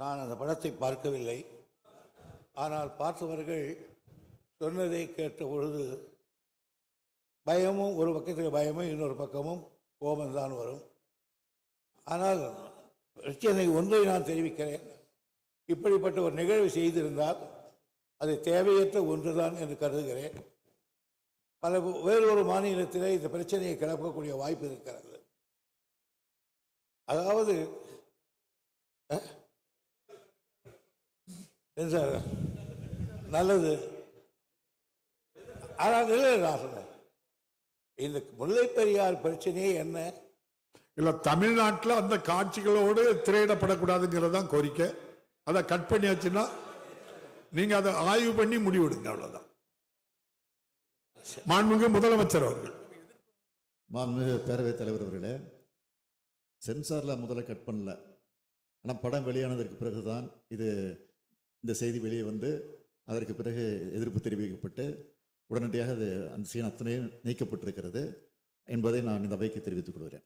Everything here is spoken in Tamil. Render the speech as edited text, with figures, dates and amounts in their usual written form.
நான் அந்த படத்தை பார்க்கவில்லை. ஆனால் பார்த்தவர்கள் சொன்னதை கேட்ட பொழுது பயமும், ஒரு பக்கத்தில் பயமும் இன்னொரு பக்கமும் கோபம்தான் வரும். ஆனால் பிரச்சனை ஒன்றை நான் தெரிவிக்கிறேன். இப்படிப்பட்ட ஒரு நிகழ்வு செய்திருந்தால் அது தேவையற்ற ஒன்றுதான் என்று கருதுகிறேன். வேறொரு மாநிலத்தில் இந்த பிரச்சனையை கிளப்பக்கூடிய வாய்ப்பு இருக்கிறது. அதாவது நல்லது. ஆனால் இந்த முல்லை பெரியார் பிரச்சனையே என்ன இல்ல, தமிழ்நாட்டில் அந்த காட்சிகளோடு திரையிடப்படக்கூடாதுங்கிறது தான் கோரிக்கை. அதை கட் பண்ணியாச்சுன்னா நீங்க அதை ஆய்வு பண்ணி முடிவெடுங்க, அவ்வளவுதான். மாண்புமிகு முதலமைச்சர் அவர்கள். மாண்புமிகு பேரவைத் தலைவர் அவர்களே, சென்சார்ல முதல்ல கட் பண்ணல. ஆனால் படம் வெளியானதற்கு பிறகுதான் இந்த செய்தி வெளியே வந்து அதற்கு பிறகு எதிர்ப்பு தெரிவிக்கப்பட்டு உடனடியாக அந்த சீன் அத்தனையும் நீக்கப்பட்டிருக்கிறது என்பதை நான் இந்த அவைக்கு தெரிவித்துக் கொள்கிறேன்.